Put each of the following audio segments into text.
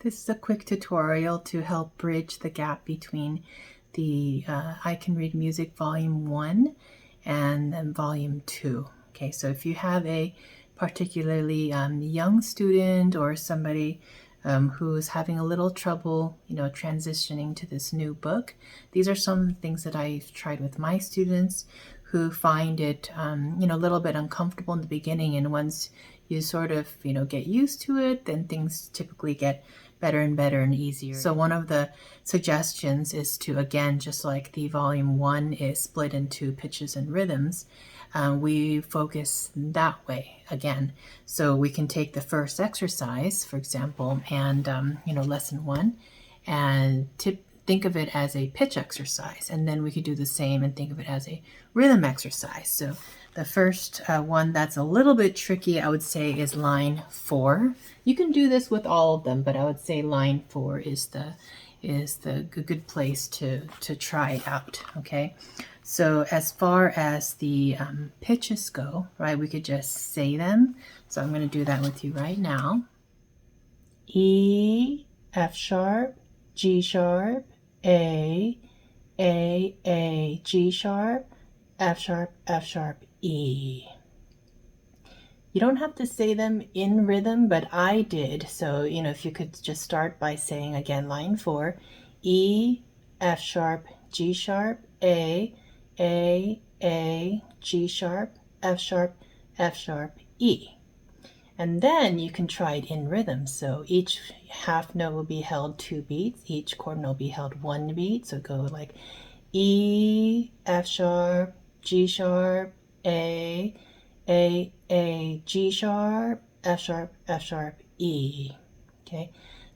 This is a quick tutorial to help bridge the gap between the I Can Read Music Volume 1 and then Volume 2. Okay, so if you have a particularly young student or somebody who's having a little trouble, transitioning to this new book, these are some of the things that I've tried with my students who find it, a little bit uncomfortable in the beginning, and once you sort of, get used to it, then things typically get better and better and easier. So one of the suggestions is to, again, just like the Volume 1 is split into pitches and rhythms, we focus that way again. So we can take the first exercise, for example, and, lesson 1, and think of it as a pitch exercise. And then we could do the same and think of it as a rhythm exercise. So the first one that's a little bit tricky, I would say, is line 4. You can do this with all of them, but I would say line 4 is the good place to try it out. Okay, so as far as the pitches go, right, we could just say them. So I'm going to do that with you right now. E, F sharp, G sharp, A, G sharp, F sharp, E. You don't have to say them in rhythm, but I did. So, if you could just start by saying again, line 4, E, F sharp, G sharp, A, G sharp, F sharp, E. And then you can try it in rhythm. So each half note will be held 2 beats. Each quarter note will be held 1 beat. So go like E, F sharp, G sharp, A, G sharp, F sharp, E. Okay.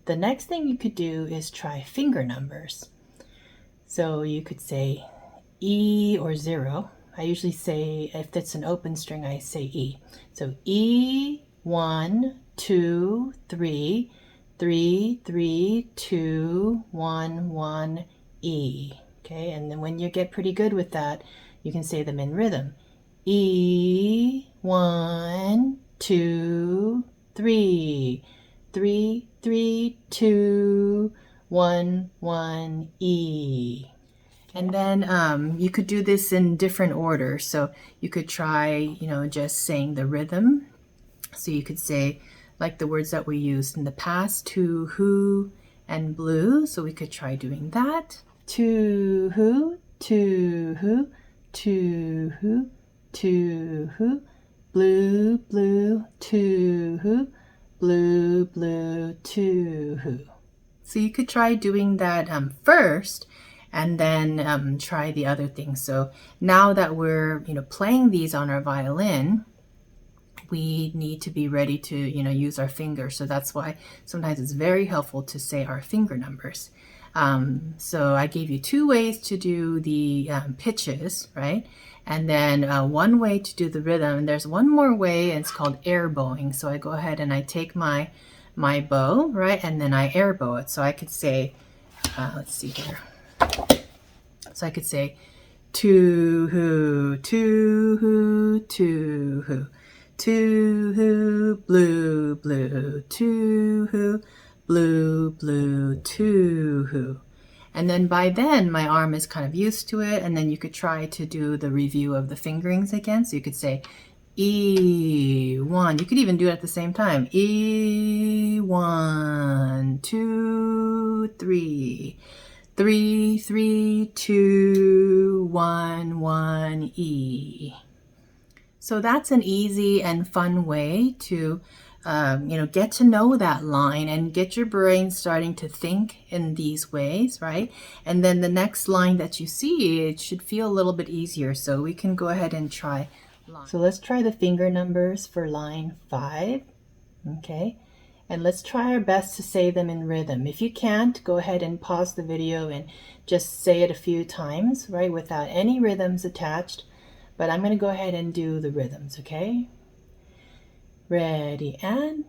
The next thing you could do is try finger numbers. So you could say E or 0. I usually say, if it's an open string, I say E. So E, 1, 2, 3, 3, 3, 2, 1, 1, E. Okay, and then when you get pretty good with that, you can say them in rhythm. E, 1, 2, 3, 3, 3, 2, 1, 1, E. And then you could do this in different orders. So you could try, just saying the rhythm. So you could say, like the words that we used in the past, to, who, and blue. So we could try doing that. To, who, to, who, to, who, to, who, blue, blue, to, who, blue, blue, to, who. So you could try doing that first, and then try the other things. So now that we're, playing these on our violin, we need to be ready to, use our fingers. So that's why sometimes it's very helpful to say our finger numbers. So I gave you 2 ways to do the pitches, right? And then one way to do the rhythm. And there's one more way, and it's called air bowing. So I go ahead and I take my bow, right? And then I air bow it. So I could say, let's see here. So I could say, to who, to who, to who, to who, blue, blue, to who, blue, blue, to who. And then by then, my arm is kind of used to it, and then you could try to do the review of the fingerings again. So you could say, E1. You could even do it at the same time. E1, 2, 3. 3, 3, 2, 1, 1, E. So that's an easy and fun way to, get to know that line and get your brain starting to think in these ways, right? And then the next line that you see, it should feel a little bit easier. So we can go ahead and try. So let's try the finger numbers for line 5, okay? And let's try our best to say them in rhythm. If you can't, go ahead and pause the video and just say it a few times, right, without any rhythms attached. But I'm going to go ahead and do the rhythms, okay? Ready, and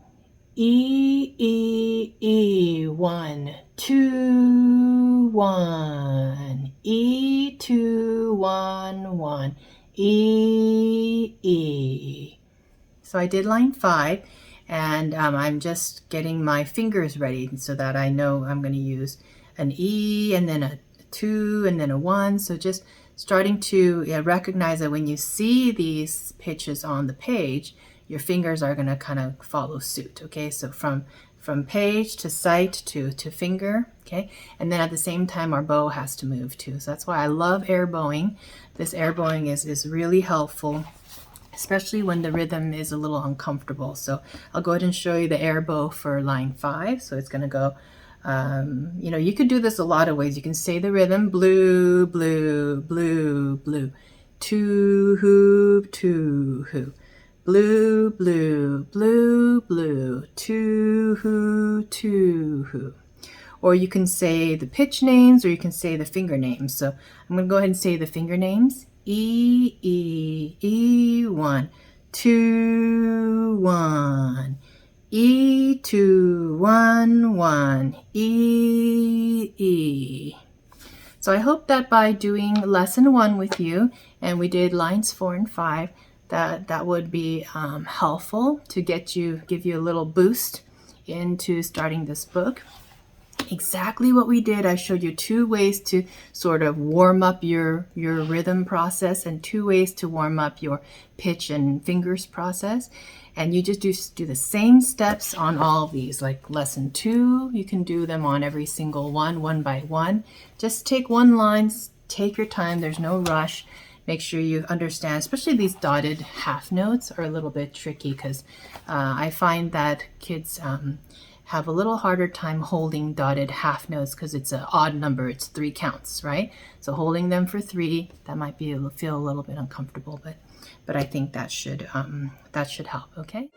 E, E, E, 1, 2, 1, E, 2, 1, 1, E, E. So I did line 5. and I'm just getting my fingers ready so that I know I'm going to use an E and then a 2 and then a 1. So just starting to recognize that when you see these pitches on the page, your fingers are going to kind of follow suit. Okay, so from page to sight to finger. Okay, and then at the same time our bow has to move too. So that's why I love air bowing. This air bowing is really helpful, especially when the rhythm is a little uncomfortable. So I'll go ahead and show you the air bow for line 5. So it's going to go, you know, you could do this a lot of ways. You can say the rhythm, blue, blue, blue, blue, two hoop, two hoop, blue, blue, blue, blue, two hoop, two hoop. Or you can say the pitch names, or you can say the finger names. So I'm going to go ahead and say the finger names. E, E, E, 1, 2, 1. E, 2, 1, 1. E, E. So I hope that by doing lesson 1 with you, and we did lines 4 and 5, that would be helpful to give you a little boost into starting this book. Exactly what we did. I showed you 2 ways to sort of warm up your rhythm process and 2 ways to warm up your pitch and fingers process. And you just do the same steps on all of these. Like lesson 2, you can do them on every single one by one. Just take one line, take your time. There's no rush. Make sure you understand, especially these dotted half notes are a little bit tricky because I find that kids have a little harder time holding dotted half notes because it's an odd number. It's 3 counts, right? So holding them for 3, that might feel a little bit uncomfortable, but I think that should help. Okay.